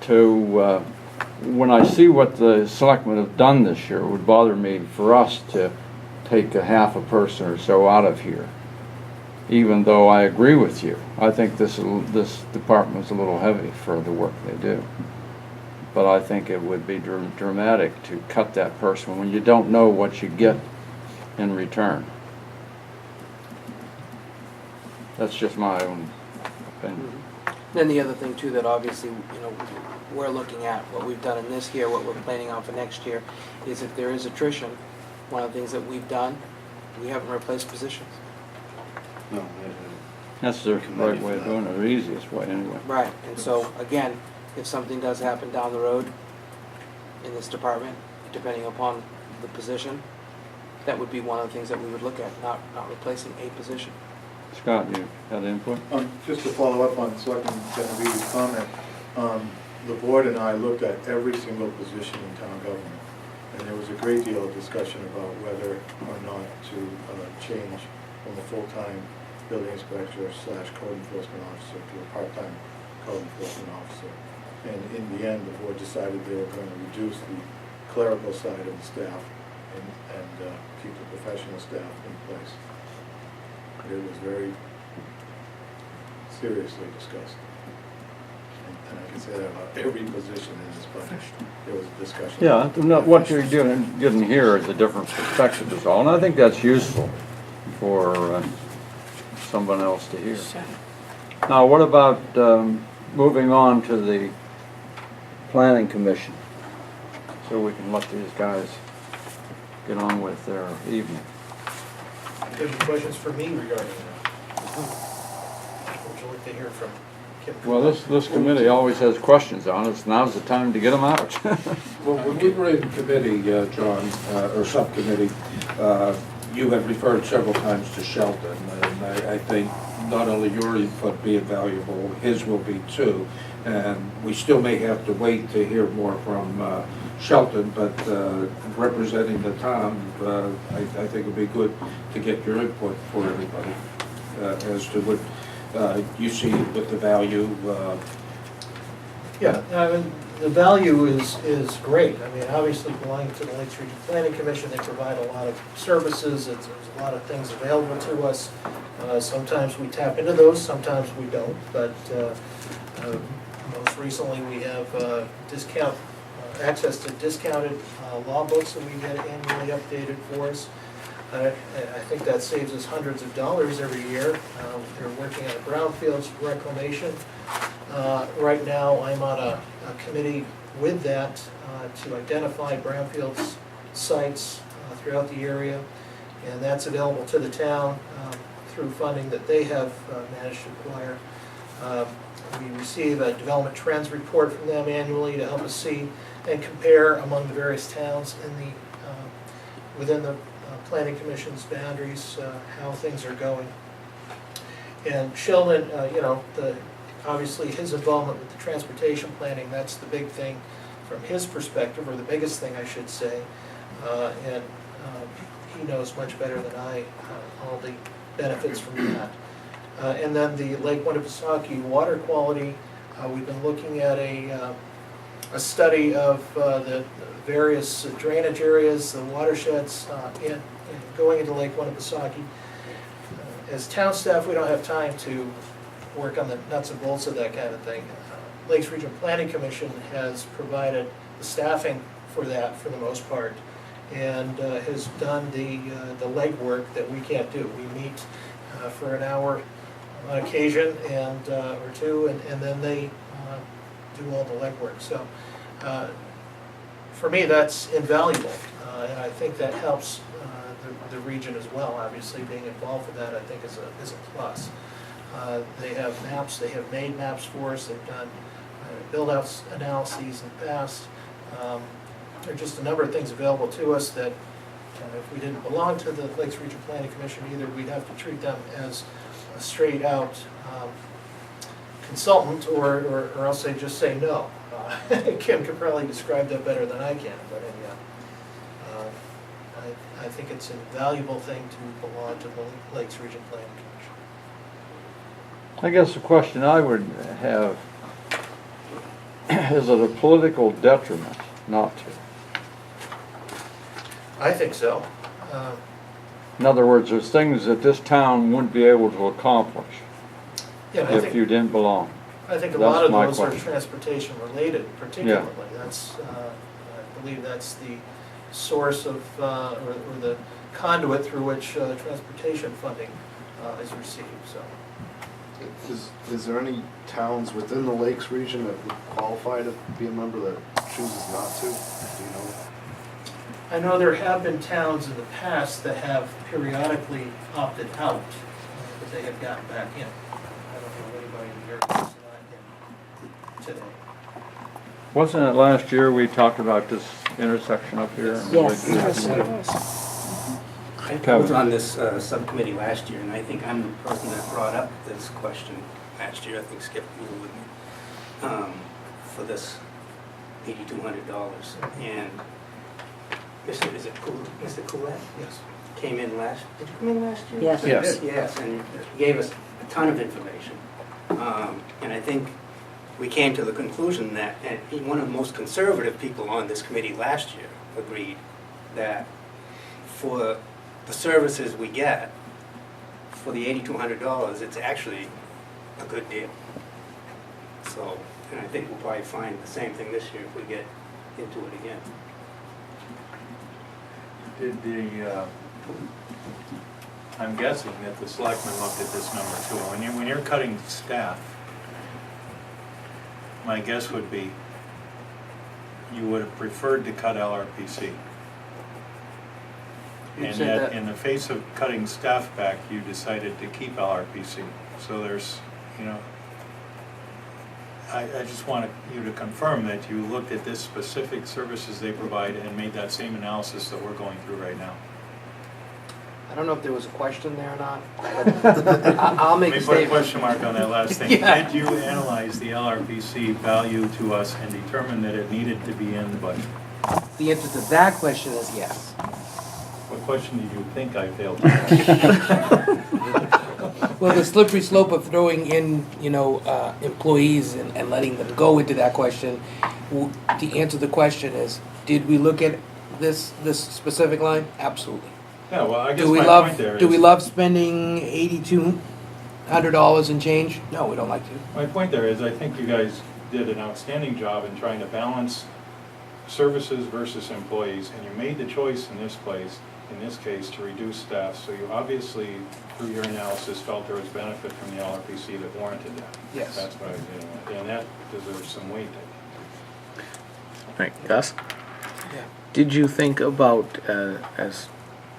to, when I see what the selectmen have done this year, it would bother me for us to take a half a person or so out of here. Even though I agree with you, I think this department's a little heavy for the work they do. But I think it would be dramatic to cut that person when you don't know what you get in return. That's just my own opinion. Then the other thing too, that obviously, we're looking at what we've done in this year, what we're planning on for next year, is if there is attrition, one of the things that we've done, we haven't replaced positions. No, That's the right way of doing it, the easiest way anyway. Right, and so, again, if something does happen down the road in this department, depending upon the position, that would be one of the things that we would look at, not replacing a position. Scott, you had input? Just to follow up on Selectman Genevieve's comment, the board and I looked at every single position in town government, and there was a great deal of discussion about whether or not to change from a full-time building inspector / code enforcement officer to a part-time code enforcement officer. And in the end, the board decided they were going to reduce the clerical side of the staff and keep the professional staff in place. It was very seriously discussed. And I can say that about every position in this budget. There was a discussion. Yeah, what you're getting here is a different perspective is all, and I think that's useful for someone else to hear. Now, what about moving on to the Planning Commission, so we can let these guys get on with their evening? Any questions for me regarding that? Would you like to hear from Kim? Well, this committee always has questions on it. Now's the time to get them out. Well, when we were in committee, John, or subcommittee, you have referred several times to Shelton, and I think not only your input being valuable, his will be too. And we still may have to wait to hear more from Shelton, but representing the town, I think it would be good to get your input for everybody as to what you see with the value. Yeah, I mean, the value is great. I mean, obviously belonging to the Lakes Region Planning Commission, they provide a lot of services. There's a lot of things available to us. Sometimes we tap into those, sometimes we don't. But most recently, we have access to discounted law books that we get annually updated for us. I think that saves us hundreds of dollars every year. We're working on a brownfields reclamation. Right now, I'm on a committee with that to identify brownfields sites throughout the area, and that's available to the town through funding that they have managed to acquire. We receive a development trends report from them annually to help us see and compare among the various towns in the within the Planning Commission's boundaries how things are going. And Sheldon, obviously his involvement with the transportation planning, that's the big thing from his perspective, or the biggest thing I should say. And he knows much better than I all the benefits from that. And then the Lake Winnipesaukee water quality, we've been looking at a study of the various drainage areas, the watersheds going into Lake Winnipesaukee. As town staff, we don't have time to work on the nuts and bolts of that kind of thing. Lakes Region Planning Commission has provided the staffing for that for the most part, and has done the legwork that we can't do. We meet for an hour on occasion and or two, and then they do all the legwork. So for me, that's invaluable, and I think that helps the region as well. Obviously, being involved with that, I think, is a plus. They have maps. They have made maps for us. They've done build-out analyses in the past. There are just a number of things available to us that if we didn't belong to the Lakes Region Planning Commission either, we'd have to treat them as a straight-out consultant, or else they just say no. Kim could probably describe that better than I can, but I think it's a valuable thing to belong to the Lakes Region Planning Commission. I guess the question I would have, is it a political detriment not to? I think so. In other words, there's things that this town wouldn't be able to accomplish Yeah, I if think, you didn't belong. I think a that's lot of my those are question. transportation related particularly. That's, I believe that's the source of, or the conduit through which transportation funding is received, so. Is there any towns within the Lakes region that would qualify to be a member that chooses not to? Do you know? I know there have been towns in the past that have periodically opted out, but they have gotten back in. I don't know anybody here who's not in today. Wasn't it last year we talked about this intersection up here? Yes. I was Kevin. on this subcommittee last year, and I think I'm the person that brought up this question last year. I think Skip, you were with me, for this $8,200. And Mr. Coolette Yes. came in last, did you come in last year? Yes. Yes. Yes, and he gave us a ton of information. And I think we came to the conclusion that, and one of the most conservative people on this committee last year agreed that for the services we get, for the $8,200, it's actually a good deal. So, and I think we'll probably find the same thing this year if we get into it again. Did I'm guessing that the selectmen looked at this number too. When you're cutting staff, my guess would be you would have preferred to cut LRPC. You And said yet, that- in the face of cutting staff back, you decided to keep LRPC. So there's, I just want you to confirm that you looked at this specific services they provide and made that same analysis that we're going through right now. I don't know if there was a question there or not, but I'll make a Let me put a statement. question mark on that last thing. Yeah. Did you analyze the LRPC value to us and determine that it needed to be in the budget? The answer to that question is yes. What question did you think I failed to ask? Well, the slippery slope of throwing in, employees and letting them go into that question, the answer to the question is, did we look at this specific line? Absolutely. Yeah, well, I guess Do we my love, point there do we is, love spending $8,200 and change? No, we don't like to. my point there is I think you guys did an outstanding job in trying to balance services versus employees, and you made the choice in this case, to reduce staff. So you obviously, through your analysis, felt there was benefit from the LRPC that warranted that. Yes. That's what I was getting at, and that deserves some weight. Right, Gus? Yeah. Did you think about, as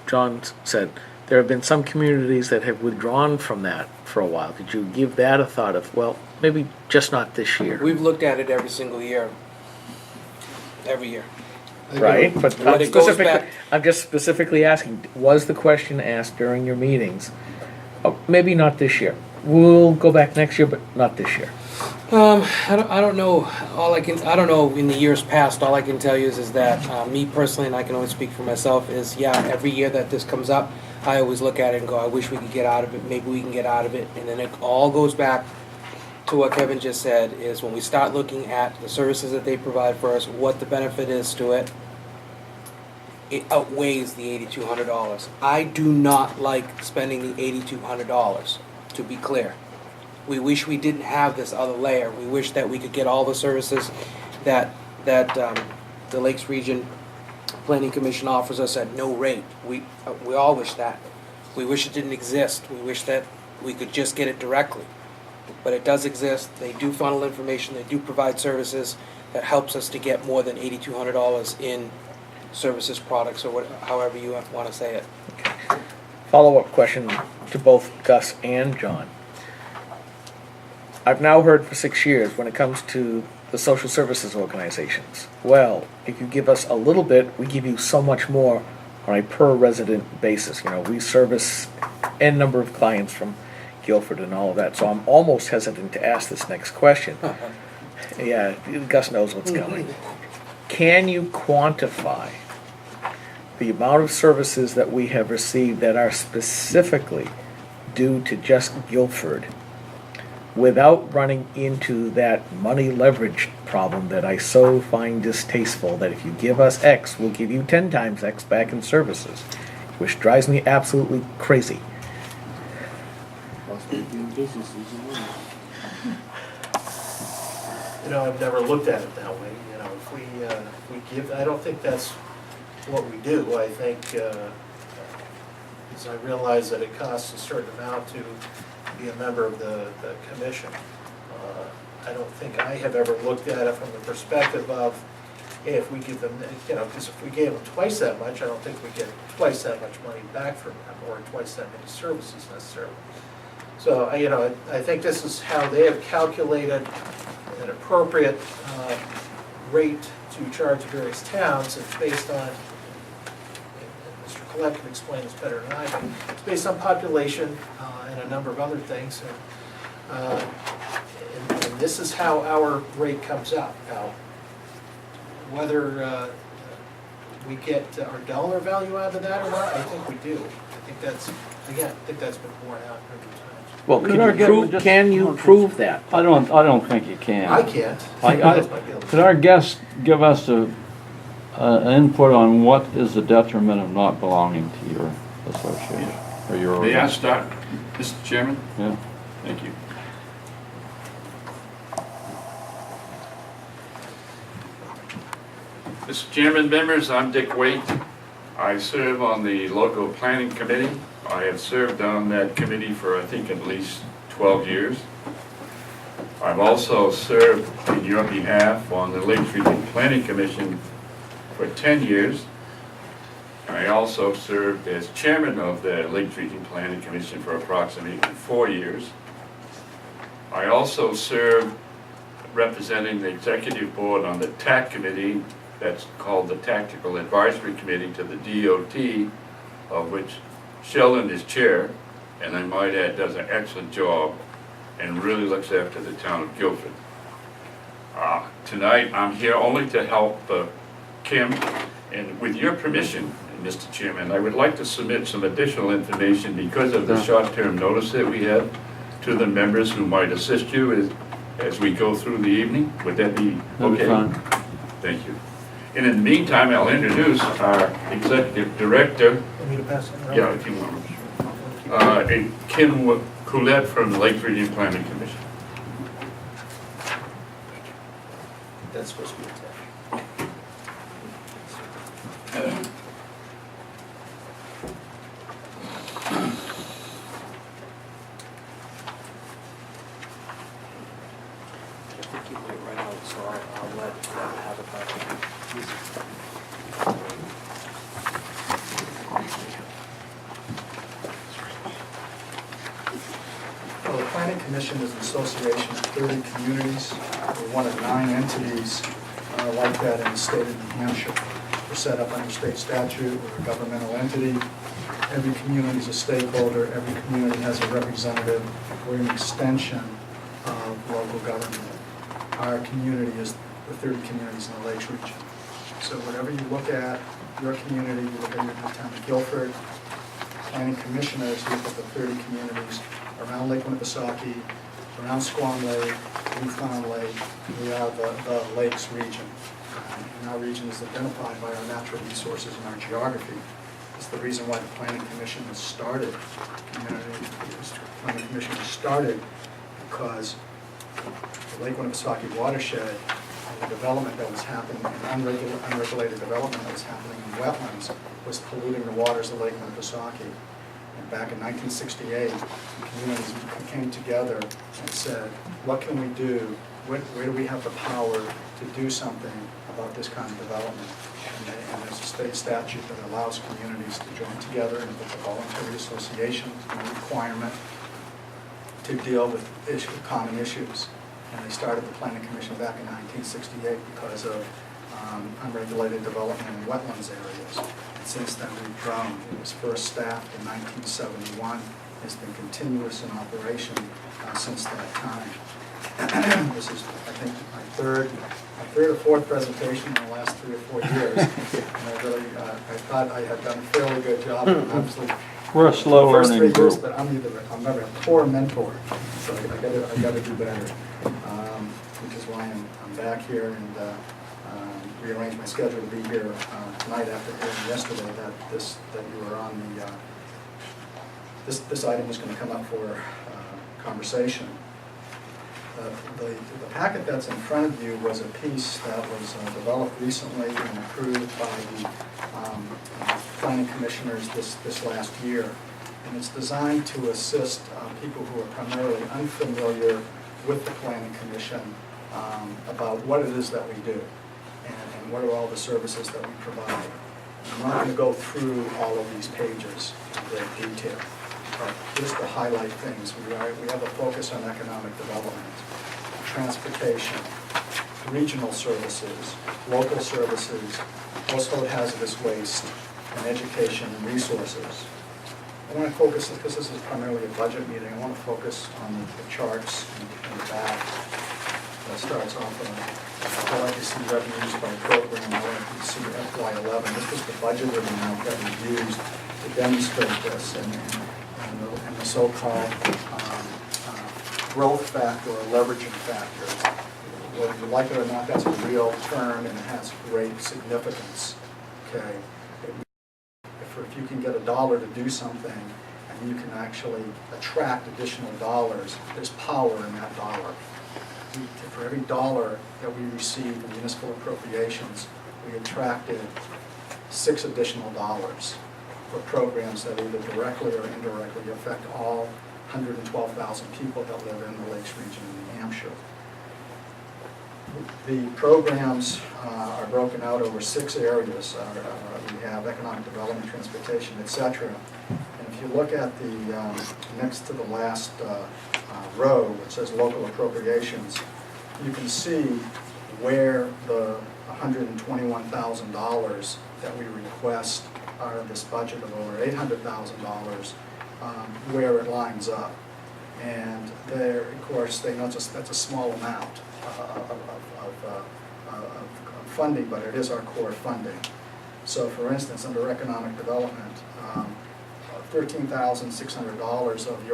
John said, there have been some communities that have withdrawn from that for a while. Did you give that a thought of, well, maybe just not this year? We've looked at it every single year. Every year. Right, but But it goes back- I'm just specifically asking, was the question asked during your meetings? Oh, maybe not this year. We'll go back next year, but not this year. I don't know. I don't know in the years past. All I can tell you is that me personally, and I can only speak for myself, is every year that this comes up, I always look at it and go, I wish we could get out of it. Maybe we can get out of it. And then it all goes back to what Kevin just said, is when we start looking at the services that they provide for us, what the benefit is to it, it outweighs the $8,200. I do not like spending the $8,200, to be clear. We wish we didn't have this other layer. We wish that we could get all the services that the Lakes Region Planning Commission offers us at no rate. We all wish that. We wish it didn't exist. We wish that we could just get it directly. But it does exist. They do funnel information. They do provide services that helps us to get more than $8,200 in services, products, or however you want to say it. Follow-up question to both Gus and John. I've now heard for 6 years, when it comes to the social services organizations, well, if you give us a little bit, we give you so much more on a per-resident basis. We service N number of clients from Guilford and all of that, so I'm almost hesitant to ask this next question. Yeah, Gus knows what's coming. Can you quantify the amount of services that we have received that are specifically due to just Guilford without running into that money leverage problem that I so find distasteful, that if you give us X, we'll give you 10 times X back in services, which drives me absolutely crazy. You know, I've never looked at it that way, you know, if we give, I don't think that's what we do. I think, because I realize that it costs a certain amount to be a member of the commission. I don't think I have ever looked at it from the perspective of, hey, if we give them, you know, because if we gave them twice that much, I don't think we get twice that much money back from them, or twice that many services necessarily. So, you know, I think this is how they have calculated an appropriate rate to charge various towns. It's based on, and Mr. Collette can explain this better than I, but it's based on population and a number of other things. And this is how our rate comes out. Now, whether we get our dollar value out of that or not, I think we do. I think that's, again, I think that's been borne out every time. Well, Could our guest- can you prove that? I don't think you can. I can't. Could our guests give us an input on what is the detriment of not belonging to your association or your? May I start, Mr. Chairman? Yeah. Thank you. Mr. Chairman, members, I'm Dick Waite. I serve on the local planning committee. I have served on that committee for, I think, at least 12 years. I've also served in your behalf on the Lakes Region Planning Commission for 10 years. I also served as chairman of the Lakes Region Planning Commission for approximately 4 years. I also served representing the executive board on the TAC committee, that's called the Tactical Advisory Committee to the DOT, of which Sheldon is chair, and I might add does an excellent job and really looks after the town of Guilford. Tonight I'm here only to help Kim, and with your permission, Mr. Chairman, I would like to submit some additional information because of the short-term notice that we had to the members who might assist you as we go through the evening. Would that be okay? Fine. Thank you. And in the meantime, I'll introduce our executive director. Want me to pass it around? Yeah, if you want. And Kim Coulette from the Lake Region Planning Commission. That's supposed to be attached. I think you might write out, so I'll let them have a copy. Well, the Planning Commission is an association of 30 communities. We're one of 9 entities like that in the state of New Hampshire. We're set up under state statute, we're a governmental entity. Every community is a stakeholder, every community has a representative. We're an extension of local government. Our community is the 30 communities in the Lakes region. So whatever you look at, your community, you look at your town of Guilford, planning commissioners look at the 30 communities around Lake Winnipesaukee, around Squam Lake, Newfound Lake. We have the Lakes region. And our region is identified by our natural resources and our geography. It's the reason why the Planning Commission was started. Planning Commission was started because the Lake Winnipesaukee watershed and the development that was happening, and unregulated development that was happening in wetlands, was polluting the waters of Lake Winnipesaukee. And back in 1968, the communities came together and said, what can we do? Where do we have the power to do something about this kind of development? And there's a state statute that allows communities to join together in a voluntary association, no requirement to deal with common issues. And they started the Planning Commission back in 1968 because of unregulated development in wetlands areas. And since then we've grown. It was first staffed in 1971. It's been continuous in operation since that time. This is, I think, my third or fourth presentation in the last 3 or 4 years. And I really, I thought I had done a fairly good job. I'm absolutely We're a slow First learning 3 years, group. but I'm never a poor mentor, so I gotta do better. Which is why I'm back here and rearranged my schedule to be here tonight after hearing yesterday that you were on the, this item was gonna come up for conversation. The packet that's in front of you was a piece that was developed recently and approved by the planning commissioners this last year. And it's designed to assist people who are primarily unfamiliar with the planning commission about what it is that we do and what are all the services that we provide. I'm not going to go through all of these pages in great detail, but just to highlight things. We have a focus on economic development, transportation, regional services, local services, household hazardous waste, and education and resources. I want to focus, because this is primarily a budget meeting, I want to focus on the charts in the back. That starts off I'd like to see revenues by program. I want to see FY11. This was the budgeted amount that we used to demonstrate this, and the so-called growth factor or leveraging factor. Whether you like it or not, that's a real term and it has great significance. Okay, if you can get $1 to do something and you can actually attract additional dollars, there's power in that dollar. For every $1 that we received in municipal appropriations, we attracted $6 additional for programs that either directly or indirectly affect all 112,000 people that live in the Lakes region in New Hampshire. The programs are broken out over 6 areas. We have economic development, transportation, etc. And if you look at the next to the last row, which says local appropriations, you can see where the $121,000 that we request out of this budget of over $800,000, where it lines up. And there, of course, they know that's a small amount of funding, but it is our core funding. So, for instance, under economic development, $13,600 of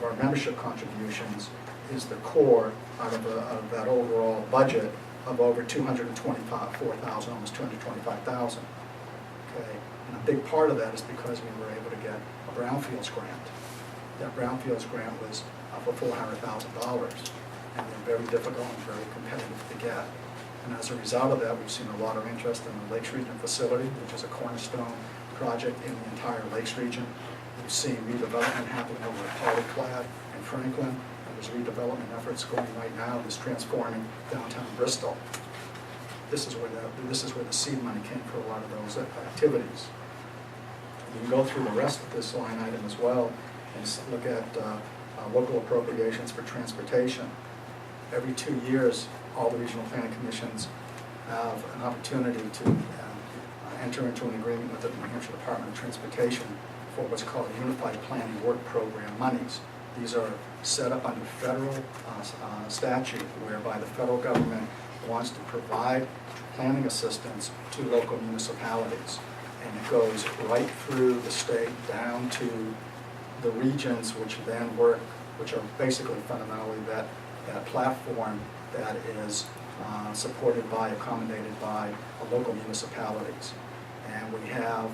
our membership contributions is the core out of that overall budget of over $224,000, almost $225,000. Okay, and a big part of that is because we were able to get a brownfields grant. That brownfields grant was for $400,000, and they're very difficult and very competitive to get. And as a result of that, we've seen a lot of interest in the Lakes Region facility, which is a cornerstone project in the entire Lakes region. We've seen redevelopment happening over at Polyclad and Franklin, and there's redevelopment efforts going right now that's transforming downtown Bristol. This is where the seed money came for a lot of those activities. You can go through the rest of this line item as well and look at local appropriations for transportation. Every 2 years, all the regional planning commissions have an opportunity to enter into an agreement with the New Hampshire Department of Transportation for what's called Unified Planning Work Program monies. These are set up under federal statute, whereby the federal government wants to provide planning assistance to local municipalities. And it goes right through the state down to the regions, which then work, which are basically fundamentally that platform that is supported by, accommodated by the local municipalities. And we have,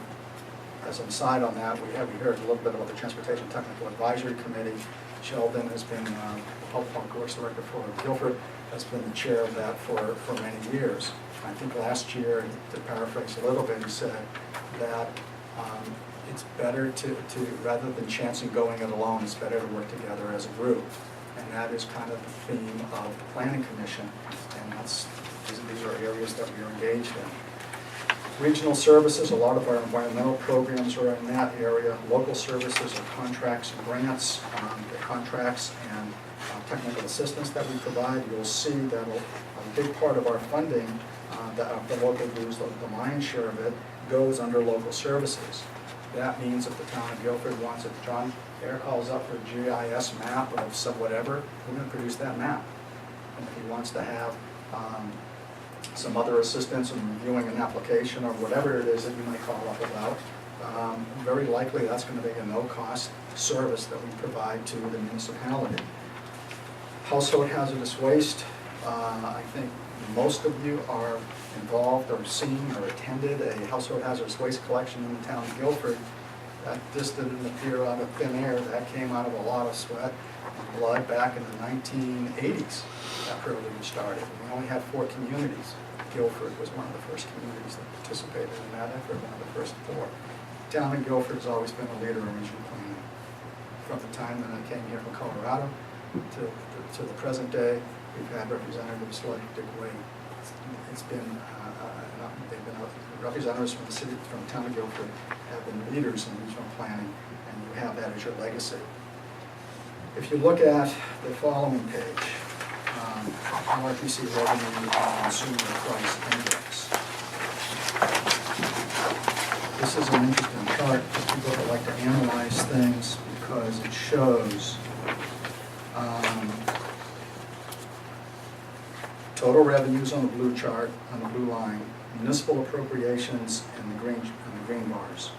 as an aside on that, we heard a little bit about the Transportation Technical Advisory Committee. Sheldon has been the Public Works Director for Guilford, has been the chair of that for many years. I think last year, to paraphrase a little bit, he said that it's better to rather than chancing going it alone, it's better to work together as a group. And that is kind of the theme of the Planning Commission, and these are areas that we are engaged in. Regional services, a lot of our environmental programs are in that area. Local services are contracts and grants, the contracts and technical assistance that we provide. You'll see that a big part of our funding, the local dues, the lion's share of it, goes under local services. That means if the town of Guilford wants it, John Air calls up for a GIS map of some whatever, we're going to produce that map. And if he wants to have some other assistance in reviewing an application or whatever it is that you might call up about, very likely that's going to be a no-cost service that we provide to the municipality. Household hazardous waste, I think most of you are involved or seen or attended a household hazardous waste collection in the town of Guilford. That just didn't appear out of thin air. That came out of a lot of sweat and blood back in the 1980s. That privilege started. We only had 4 communities. Guilford was one of the first communities that participated in that effort, one of the first 4. The town of Guilford has always been a leader in regional planning. From the time that I came here from Colorado to the present day, we've had representatives like Dick Wade. It's been, they've been representatives from the city, from the town of Guilford, have been leaders in regional planning, and you have that as your legacy. If you look at the following page, RPC revenue and consumer price index. This is an interesting chart for people that like to analyze things because it shows total revenues on the blue chart, on the blue line, municipal appropriations in the green bars,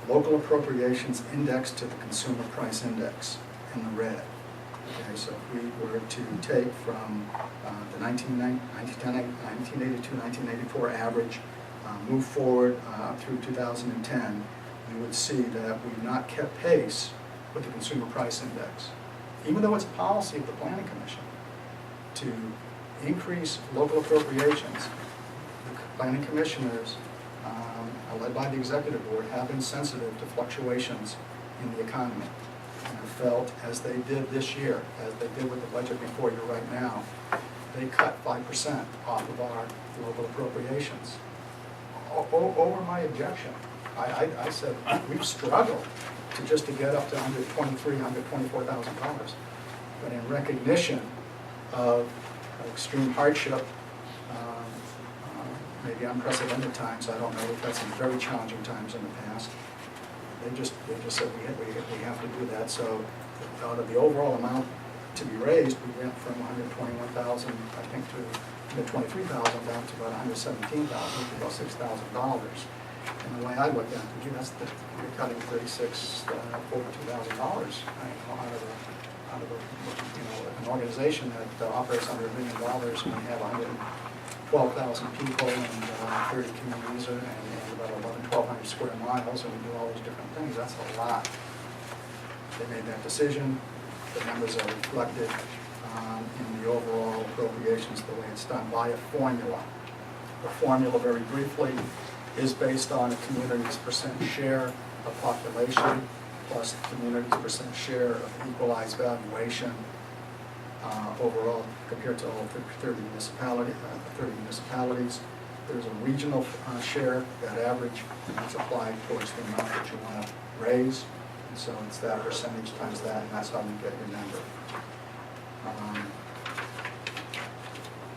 local appropriations indexed to the consumer price index in the red. Okay, so if we were to take from the 1982-1984 average, move forward through 2010, you would see that we've not kept pace with the consumer price index, even though it's a policy of the Planning Commission to increase local appropriations. The planning commissioners, led by the executive board, have been sensitive to fluctuations in the economy. And have felt, as they did this year, as they did with the budget before you right now, they cut 5% off of our local appropriations. Over my objection. I said, we've struggled to get up to $123,000, $124,000. But in recognition of extreme hardship, maybe unprecedented times, I don't know, we've had some very challenging times in the past. They just said we have to do that. So out of the overall amount to be raised, we went from 121,000, I think, to 123,000 down to about 117,000, about $6,000. And the way I look at it, you're cutting $42,000 out of an organization that operates under $1 billion and we have 112,000 people and 30 communities and about 1,200 square miles, and we do all these different things. That's a lot. They made that decision. The numbers are reflected in the overall appropriations the way it's done by a formula. The formula, very briefly, is based on a community's percent share of population plus the community's percent share of equalized valuation overall compared to all 30 municipalities. There's a regional share, that average, and that's applied towards the amount that you want to raise. And so it's that percentage times that, and that's how you get your number.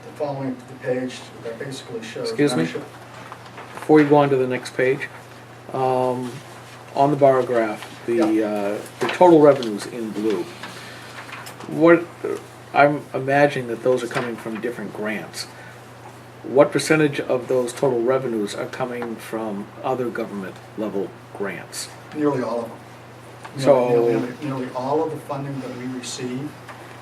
The following the page that basically shows. Excuse me? Before you go on to the next page, on the bar graph, the total revenues in blue. What I'm imagining that those are coming from different grants. What percentage of those total revenues are coming from other government level grants? Nearly all of them. Nearly all of the funding that we receive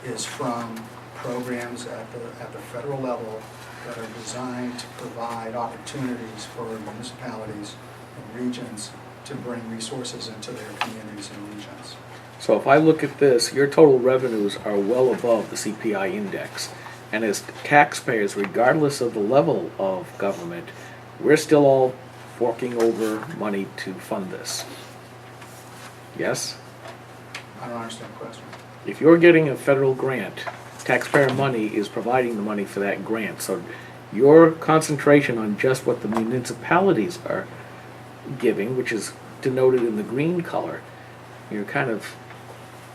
is from programs at the federal level that are designed to provide opportunities for municipalities and regions to bring resources into their communities and regions. So if I look at this, your total revenues are well above the CPI index. And as taxpayers, regardless of the level of government, we're still all forking over money to fund this. Yes? I don't understand the question. If you're getting a federal grant, taxpayer money is providing the money for that grant. So your concentration on just what the municipalities are giving, which is denoted in the green color, you're kind of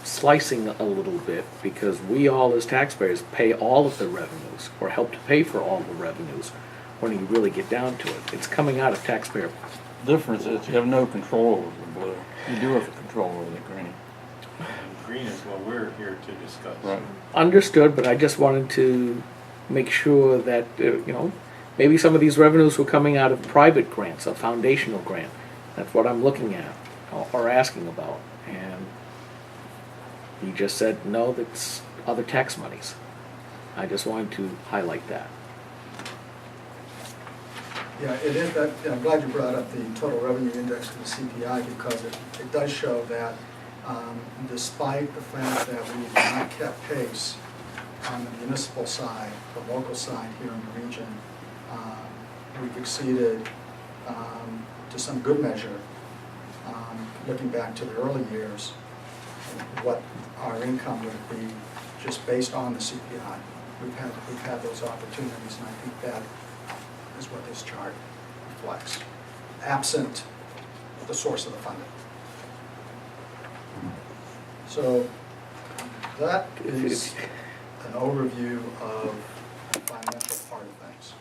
slicing a little bit because we all as taxpayers pay all of the revenues or help to pay for all the revenues when you really get down to it. It's coming out of taxpayer. Difference is you have no control over the blue. You do have control over the green. Green is what we're here to discuss. Right. Understood, but I just wanted to make sure that, maybe some of these revenues were coming out of private grants, a foundational grant. That's what I'm looking at or asking about. And he just said, no, that's other tax monies. I just wanted to highlight that. Yeah, it is that, I'm glad you brought up the total revenue index to the CPI, because it does show that despite the fact that we have not kept pace on the municipal side, the local side here in the region, we've exceeded, to some good measure, looking back to the early years, what our income would be just based on the CPI. We've had those opportunities, and I think that is what this chart reflects, absent the source of the funding. So that is an overview of the financial part of things.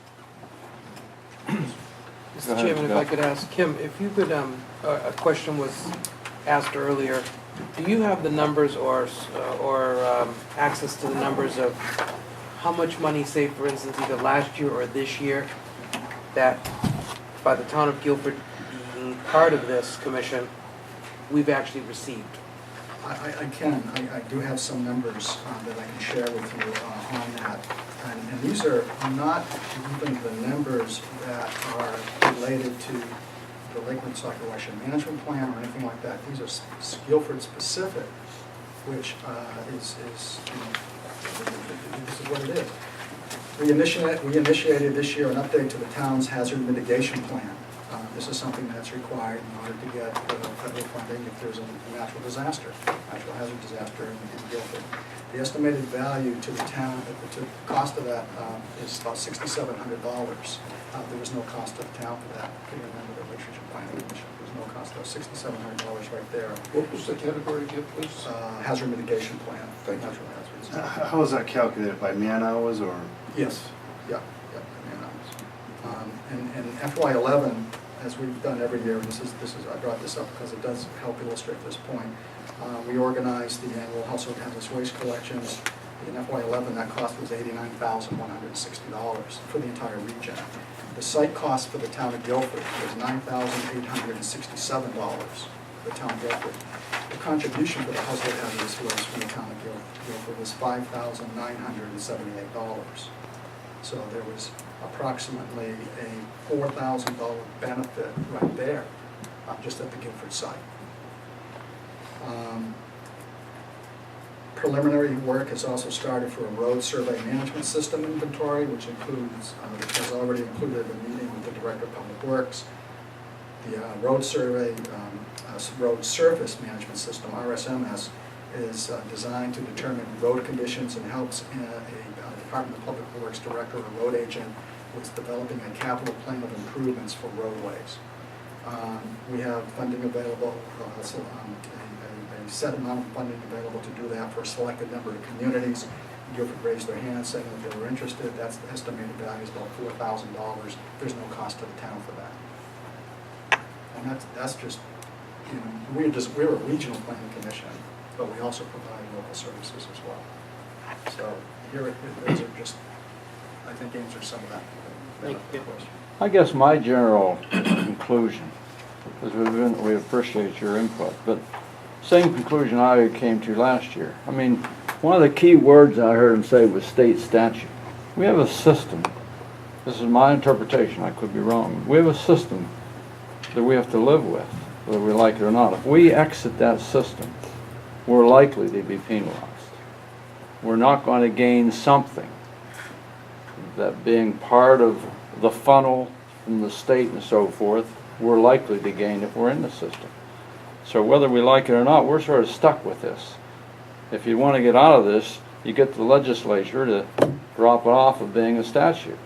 Mr. Chairman, if I could ask Kim, if you could, a question was asked earlier. Do you have the numbers or access to the numbers of how much money, say for instance, either last year or this year, that by the town of Guilford being part of this commission, we've actually received? I do have some numbers that I can share with you on that. And these are not even the numbers that are related to the Lake Woonsocket Watershed Management Plan or anything like that. These are Guilford specific, which is this is what it is. We initiated this year an update to the town's hazard mitigation plan. This is something that's required in order to get federal funding if there's a natural hazard disaster in Guilford. The estimated value to the town, the cost of that is about $6,700. There was no cost to the town for that. If you remember the Lakes Region Planning Commission, there was no cost. That was $6,700 right there. What was the category again, please? Hazard mitigation plan. Thank you. Natural hazards. How is that calculated, by man hours or? Yes, yeah. And FY11, as we've done every year, and this is I brought this up because it does help illustrate this point. We organized the annual household hazardous waste collections. In FY11, that cost was $89,160 for the entire region. The site cost for the town of Guilford was $9,867 for the town of Guilford. The contribution for the household hazardous waste from the town of Guilford was $5,978. So there was approximately a $4,000 benefit right there, just at the Guilford site. Preliminary work has also started for a road survey management system inventory, which includes, has already included a meeting with the Director of Public Works. The road survey, road surface management system, RSMS, is designed to determine road conditions and helps a Department of Public Works director or road agent with developing a capital plan of improvements for roadways. We have funding available, a set amount of funding available to do that for a selected number of communities. Guilford raised their hand saying that they were interested. That's the estimated value is about $4,000. There's no cost to the town for that. And that's just, you know, we're a regional planning commission, but we also provide local services as well. So here, those are just, I think, answer some of that question. I guess my general conclusion, because we appreciate your input, but same conclusion I came to last year. I mean, one of the key words I heard him say was state statute. We have a system, this is my interpretation, I could be wrong, we have a system that we have to live with, whether we like it or not. If we exit that system, we're likely to be penalized. We're not going to gain something that being part of the funnel from the state and so forth, we're likely to gain if we're in the system. So whether we like it or not, we're sort of stuck with this. If you want to get out of this, you get the legislature to drop it off of being a statute.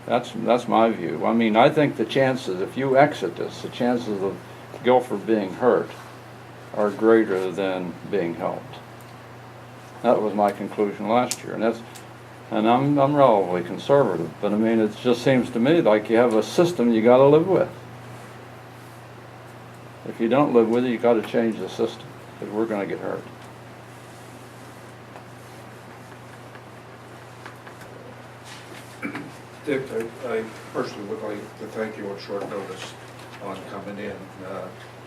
That's my view. I mean, I think the chances, if you exit this, the chances of Guilford being hurt are greater than being helped. That was my conclusion last year, and I'm relatively conservative, but I mean, it just seems to me like you have a system you got to live with. If you don't live with it, you got to change the system, because we're going to get hurt. Dick, I personally would like to thank you on short notice. on coming in.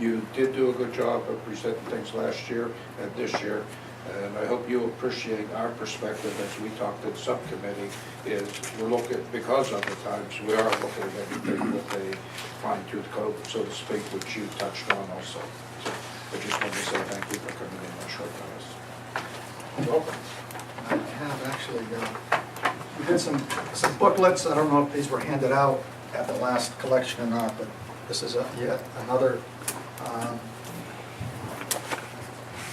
You did do a good job of presenting things last year and this year, and I hope you appreciate our perspective as we talk to the subcommittee, is we're looking, because of the times, we are looking at everything with a fine-tooth comb, so to speak, which you touched on also. So I just wanted to say thank you for coming in on short notice. You're welcome. I have actually, we did some booklets. I don't know if these were handed out at the last collection or not, but this is yet another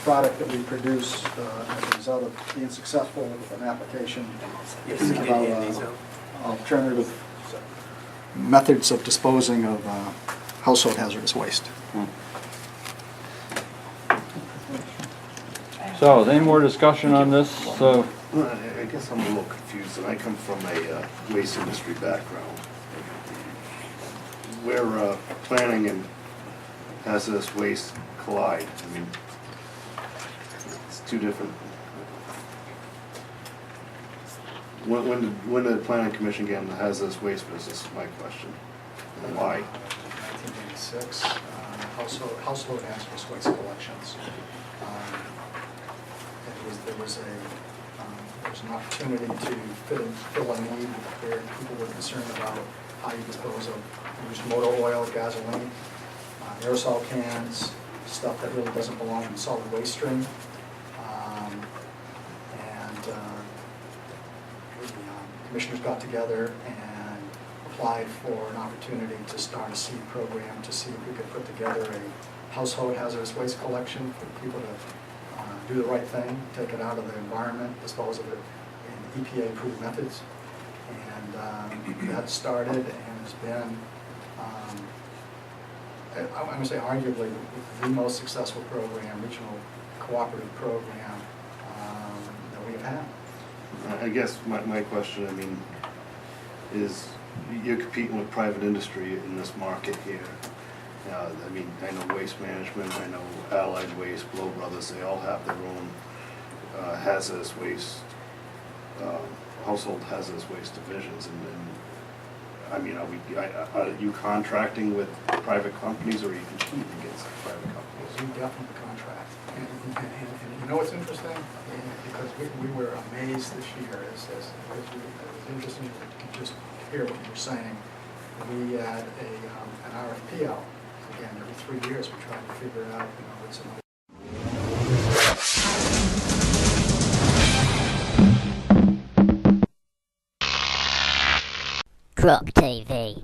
product that we produce as a result of being successful with an application Yes, you did hand these out. alternative methods of disposing of household hazardous waste. So, is any more discussion on this? So, Well, I guess I'm a little confused, and I come from a waste industry background. Where planning and hazardous waste collide, I mean, it's two different. When did the planning commission get in the hazardous waste business, is my question, and why? 1986, household hazardous waste collections. There was an opportunity to fill a need where people were concerned about how you dispose of used motor oil, gasoline, aerosol cans, stuff that really doesn't belong in the solid waste stream. The commissioners got together and applied for an opportunity to start a seed program to see if we could put together a household hazardous waste collection for people to do the right thing, take it out of the environment, dispose of it in EPA-approved methods. And that started and has been, I'm going to say arguably the most successful program, regional cooperative program that we have had. I guess my question, I mean, is you're competing with private industry in this market here. I mean, I know Waste Management, I know Allied Waste, Blow Brothers, they all have their own hazardous waste, household hazardous waste divisions. And I mean, are you contracting with private companies, or are you competing against private companies? We definitely contract. And you know what's interesting? Because we were amazed this year. It was interesting to just hear what you were saying. We had an RFP out. Again, every 3 years we try to figure out, what's an Croc TV.